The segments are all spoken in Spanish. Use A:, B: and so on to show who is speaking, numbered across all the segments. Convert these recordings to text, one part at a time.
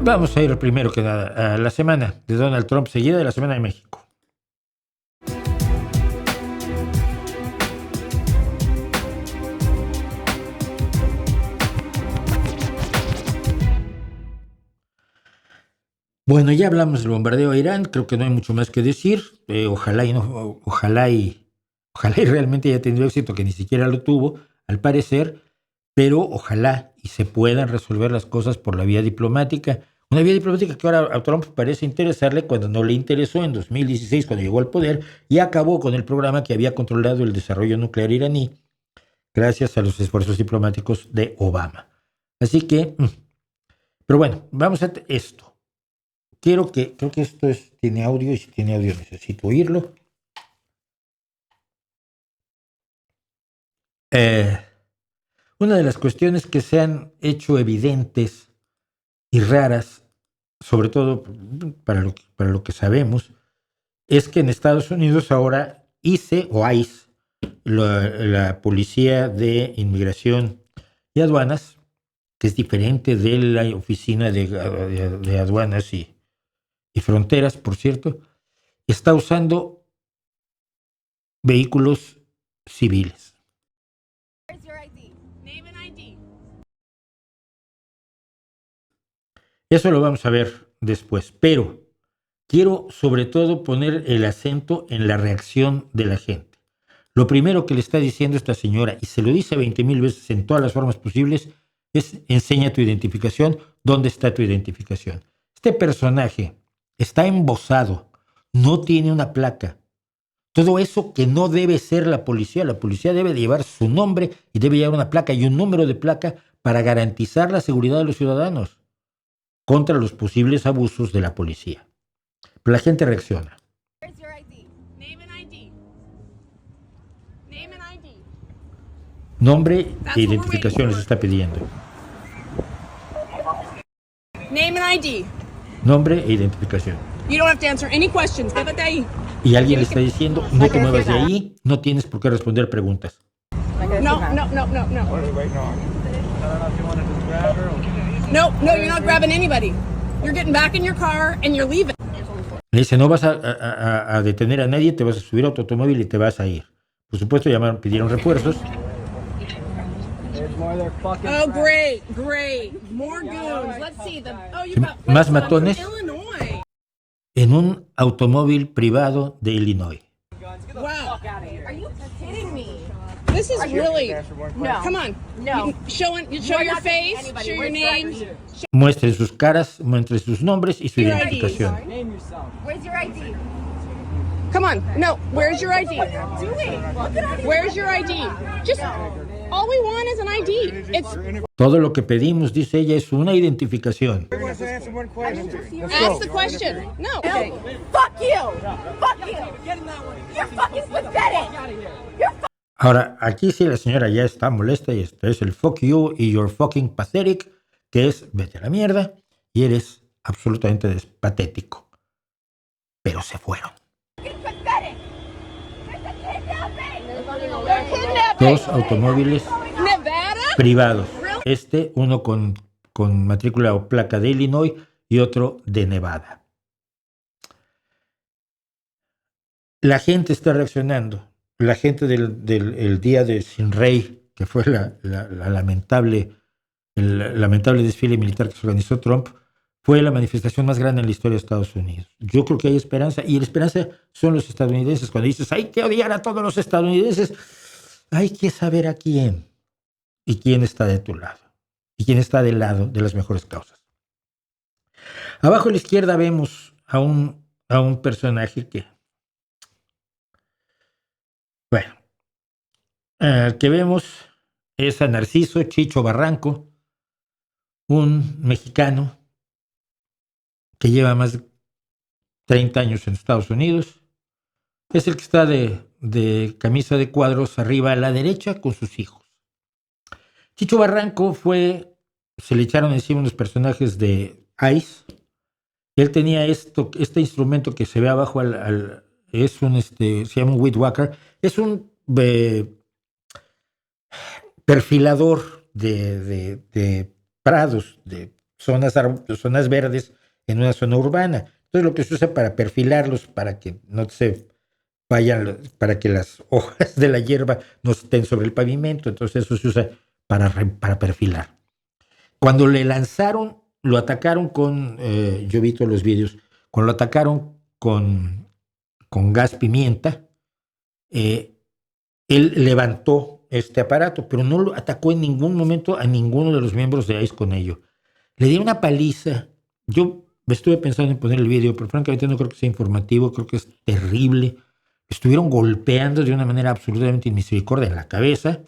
A: Vamos a ir primero que nada a la semana de Donald Trump, seguida de la Semana de México. Bueno, ya hablamos del bombardeo a Irán, creo que no hay mucho más que decir. Ojalá y realmente haya tenido éxito, que ni siquiera lo tuvo, al parecer, pero ojalá y se puedan resolver las cosas por la vía diplomática. Una vía diplomática que ahora a Trump parece interesarle cuando no le interesó en 2016, cuando llegó al poder, y acabó con el programa que había controlado el desarrollo nuclear iraní, gracias a los esfuerzos diplomáticos de Obama. Así que, pero bueno, vamos a esto. Creo que esto tiene audio, y si tiene audio necesito oírlo. Una de las cuestiones que se han hecho evidentes y raras, sobre todo para lo que sabemos, es que en Estados Unidos ahora ICE, la Policía de Inmigración y Aduanas, que es diferente de la Oficina de Aduanas y Fronteras, por cierto, está usando vehículos civiles. Eso lo vamos a ver después, pero quiero sobre todo poner el acento en la reacción de la gente. Lo primero que le está diciendo esta señora, y se lo dice 20,000 veces en todas las formas posibles, es: enseña tu identificación. ¿Dónde está tu identificación? Este personaje está embosado, no tiene una placa. Todo eso que no debe ser la policía debe de llevar su nombre y debe llevar una placa y un número de placa para garantizar la seguridad de los ciudadanos contra los posibles abusos de la policía. Pero la gente reacciona. Nombre e identificación les está pidiendo.
B: Name and ID.
A: Nombre e identificación.
B: You don't have to answer any questions. Quédate ahí.
A: Y alguien le está diciendo: no te muevas de ahí, no tienes por qué responder preguntas.
B: No. No, you're not grabbing anybody. You're getting back in your car and you're leaving.
A: Le dice: no vas a detener a nadie, te vas a subir a tu automóvil y te vas a ir. Por supuesto, pidieron refuerzos.
B: Oh, great. More goons. Let's see them. Oh, you got
A: más matones
B: Illinois.
A: En un automóvil privado de Illinois.
B: Wow. Are you kidding me? This is really... No. Come on.
C: No.
B: Show your face, show your name.
A: Muestren sus caras, muestren sus nombres y su identificación.
C: Where's your ID?
B: Come on. No, where's your ID?
C: What are you doing? Look at
B: Where's your ID? Just... All we want is an ID. It's...
A: Todo lo que pedimos, dice ella, es una identificación.
B: Ask the question. No.
C: Okay. Fuck you. Fuck you. You're fucking pathetic.
A: Ahora, aquí sí la señora ya está molesta y esto es el fuck you y you're fucking pathetic, que es: vete a la mierda y eres absolutamente patético. Pero se fueron. Dos automóviles privados. Uno con matrícula o placa de Illinois y otro de Nevada. La gente está reaccionando. La gente del día de Sin Rey, que fue el lamentable desfile militar que se organizó Trump, fue la manifestación más grande en la historia de Estados Unidos. Yo creo que hay esperanza, y la esperanza son los estadounidenses. Cuando dices: hay que odiar a todos los estadounidenses, hay que saber a quién y quién está de tu lado y quién está del lado de las mejores causas. Abajo a la izquierda vemos a un personaje que, bueno, que vemos es a Narciso Chicho Barranco, un mexicano que lleva más de 30 años en Estados Unidos. Es el que está de camisa de cuadros arriba a la derecha con sus hijos. Chicho Barranco se le echaron encima unos personajes de ICE. Él tenía este instrumento que se ve abajo, se llama un weed whacker. Es un perfilador de prados, de zonas verdes en una zona urbana. Entonces lo que se usa para perfilarlos, para que no se vayan, para que las hojas de la hierba no estén sobre el pavimento. Entonces eso se usa para perfilar. Cuando le lanzaron, lo atacaron con, yo he visto los vídeos, cuando lo atacaron con gas pimienta, él levantó este aparato, pero no lo atacó en ningún momento a ninguno de los miembros de ICE con ello. Le dio una paliza. Yo estuve pensando en poner el video, pero francamente no creo que sea informativo, creo que es terrible. Estuvieron golpeando de una manera absolutamente inmisericordia en la cabeza,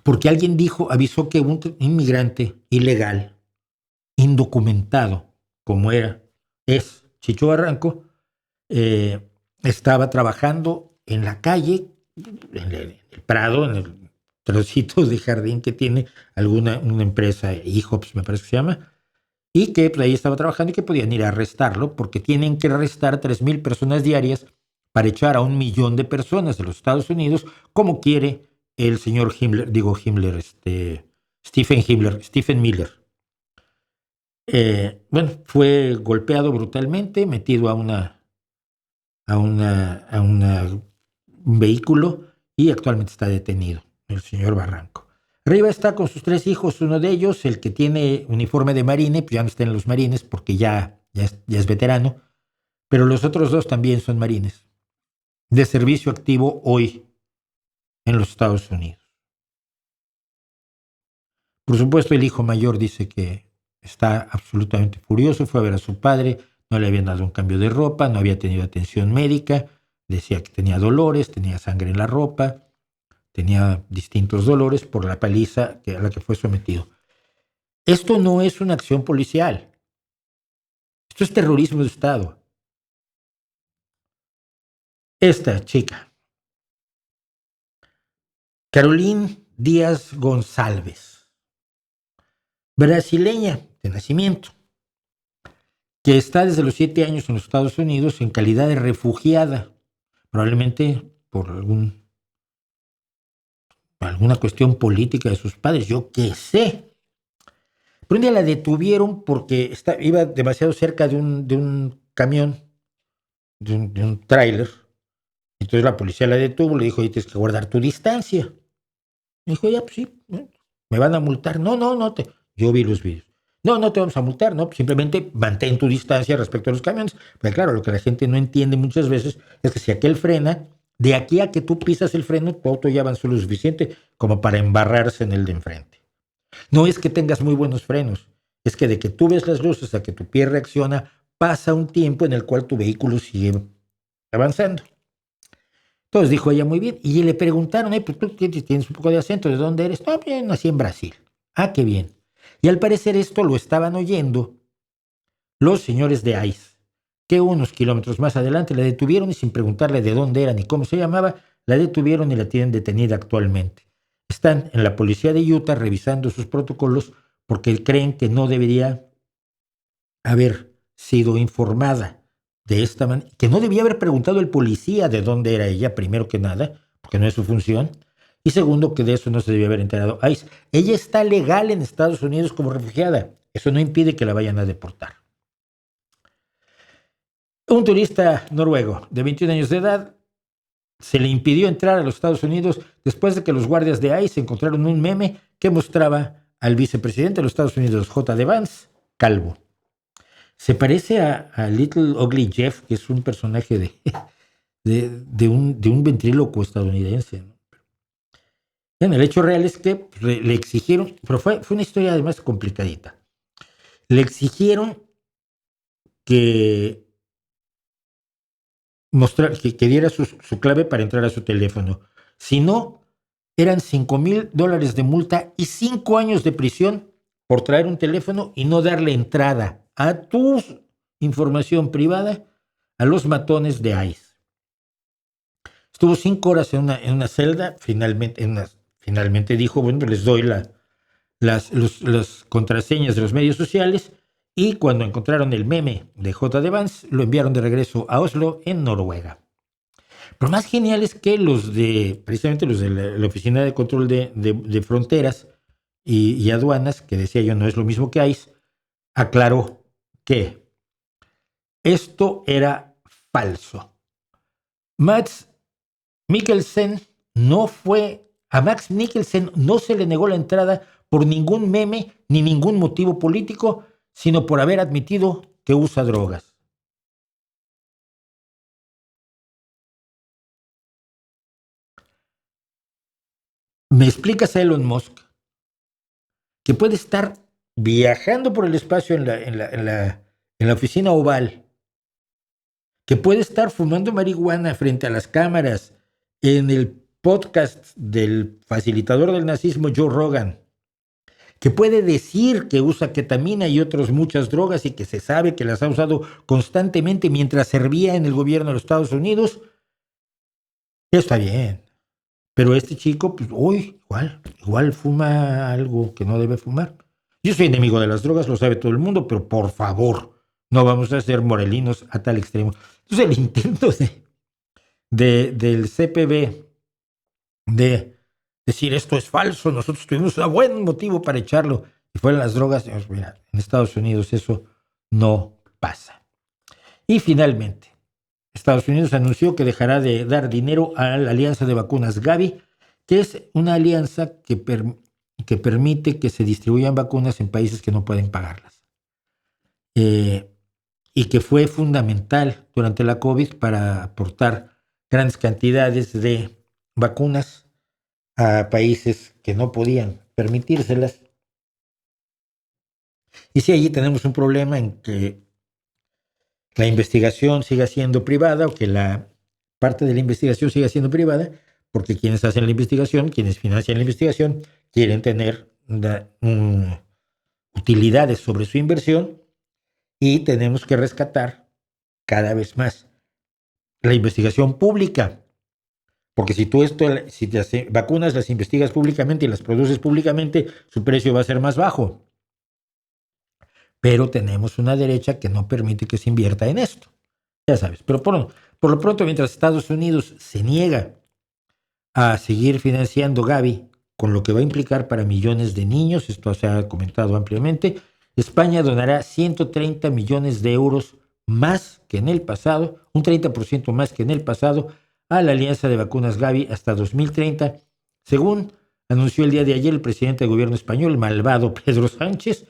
A: porque alguien avisó que un inmigrante ilegal, indocumentado, como es Chicho Barranco, estaba trabajando en la calle, en el Prado, en el trocito de jardín que tiene una empresa, IHOPS me parece que se llama, y que pues, ahí estaba trabajando y que podían ir a arrestarlo porque tienen que arrestar 3,000 personas diarias para echar a 1 millón de personas de los Estados Unidos, como quiere el señor Stephen Miller. Bueno, fue golpeado brutalmente, metido a un vehículo y actualmente está detenido el señor Barranco. Arriba está con sus 3 hijos, uno de ellos, el que tiene uniforme de marine, pues ya no está en los marines porque ya es veterano, pero los otros 2 también son marines, de servicio activo hoy en los Estados Unidos. Por supuesto, el hijo mayor dice que está absolutamente furioso, fue a ver a su padre, no le habían dado un cambio de ropa, no había tenido atención médica, decía que tenía dolores, tenía sangre en la ropa, tenía distintos dolores por la paliza a la que fue sometido. Esto no es una acción policial. Esto es terrorismo de Estado. Esta chica, Caroline Díaz González, brasileña de nacimiento, que está desde los 7 años en los Estados Unidos en calidad de refugiada, probablemente por alguna cuestión política de sus padres, yo qué sé. Pero un día la detuvieron porque iba demasiado cerca de un camión, de un tráiler. Entonces la policía la detuvo, le dijo, oye, tienes que guardar tu distancia. Me dijo, ya, pues sí, me van a multar. No, yo vi los vídeos. No te vamos a multar, no, simplemente mantén tu distancia respecto a los camiones. Pero claro, lo que la gente no entiende muchas veces es que si aquel frena, de aquí a que tú pisas el freno, tu auto ya avanzó lo suficiente como para embarrarse en el de enfrente. No es que tengas muy buenos frenos, es que de que tú ves las luces a que tu pie reacciona, pasa un tiempo en el cual tu vehículo sigue avanzando. Entonces dijo ella, muy bien, y le preguntaron, pues tú tienes un poco de acento, ¿de dónde eres? No, bien, nací en Brasil. Ah, qué bien. Y al parecer esto lo estaban oyendo los señores de ICE, que unos kilómetros más adelante la detuvieron y sin preguntarle de dónde era ni cómo se llamaba, la detuvieron y la tienen detenida actualmente. Están en la policía de Utah revisando sus protocolos porque creen que no debería haber sido informada de esta manera, que no debía haber preguntado el policía de dónde era ella, primero que nada, porque no es su función, y segundo, que de eso no se debía haber enterado ICE. Ella está legal en Estados Unidos como refugiada. Eso no impide que la vayan a deportar. Un turista noruego de 21 años de edad se le impidió entrar a los Estados Unidos después de que los guardias de ICE encontraron un meme que mostraba al vicepresidente de los Estados Unidos, J.D. Vance, calvo. Se parece a Little Ugly Jeff, que es un personaje de un ventríloco estadounidense, ¿no? Bueno, el hecho real es que le exigieron, pero fue una historia además complicadita. Le exigieron que diera su clave para entrar a su teléfono. Si no, eran $5,000 de multa y 5 años de prisión por traer un teléfono y no darle entrada a tu información privada a los matones de ICE. Estuvo 5 horas en una celda, finalmente dijo, bueno, les doy las contraseñas de los medios sociales, y cuando encontraron el meme de J.D. Vance, lo enviaron de regreso a Oslo, en Noruega. Pero más genial es que precisamente los de la Oficina de Control de Fronteras y Aduanas, que decía yo no es lo mismo que ICE, aclaró que esto era falso. Mads Mikkelsen a Mads Mikkelsen no se le negó la entrada por ningún meme ni ningún motivo político, sino por haber admitido que usa drogas. ¿Me explicas a Elon Musk que puede estar viajando por el espacio en la oficina oval, que puede estar fumando marihuana frente a las cámaras en el podcast del facilitador del nazismo Joe Rogan, que puede decir que usa ketamina y otras muchas drogas y que se sabe que las ha usado constantemente mientras servía en el gobierno de los Estados Unidos? Está bien. Pero este chico, pues, igual fuma algo que no debe fumar. Yo soy enemigo de las drogas, lo sabe todo el mundo, pero por favor, no vamos a ser morelinos a tal extremo. Entonces el intento del CPB de decir esto es falso, nosotros tuvimos un buen motivo para echarlo, y fueron las drogas, mira, en Estados Unidos eso no pasa. Y finalmente, Estados Unidos anunció que dejará de dar dinero a la Alianza de Vacunas Gavi, que es una alianza que permite que se distribuyan vacunas en países que no pueden pagarlas. Y que fue fundamental durante la COVID para aportar grandes cantidades de vacunas a países que no podían permitírselas. Y si allí tenemos un problema en que la investigación siga siendo privada o que la parte de la investigación siga siendo privada, porque quienes hacen la investigación, quienes financian la investigación, quieren tener utilidades sobre su inversión, y tenemos que rescatar cada vez más la investigación pública. Porque si las vacunas las investigas públicamente y las produces públicamente, su precio va a ser más bajo. Pero tenemos una derecha que no permite que se invierta en esto. Ya sabes, pero por lo pronto, mientras Estados Unidos se niega a seguir financiando Gavi, con lo que va a implicar para millones de niños, esto se ha comentado ampliamente, España donará 130 millones de euros más que en el pasado, un 30% más que en el pasado, a la Alianza de Vacunas Gavi hasta 2030, según anunció el día de ayer el presidente del gobierno español, el malvado Pedro Sánchez,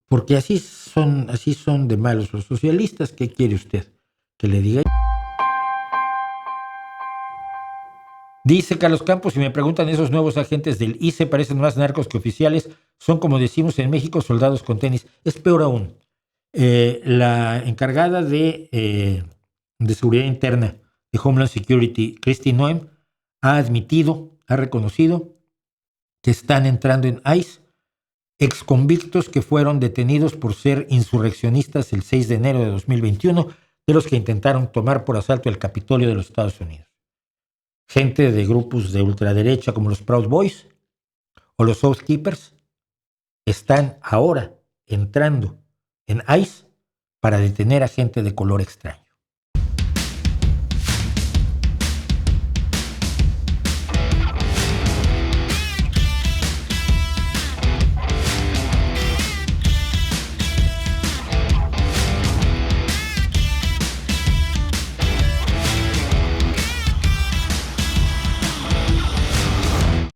A: porque así son de malos los socialistas. ¿Qué quiere usted que le diga? Dice Carlos Campos, si me preguntan, esos nuevos agentes del ICE parecen más narcos que oficiales, son, como decimos en México, soldados con tenis. Es peor aún. La encargada de Seguridad Interna de Homeland Security, Kristi Noem, ha reconocido que están entrando en ICE exconvictos que fueron detenidos por ser insurreccionistas el 6 de enero de 2021, de los que intentaron tomar por asalto el Capitolio de los Estados Unidos. Gente de grupos de ultraderecha como los Proud Boys o los Oath Keepers están ahora entrando en ICE para detener a gente de color extraño.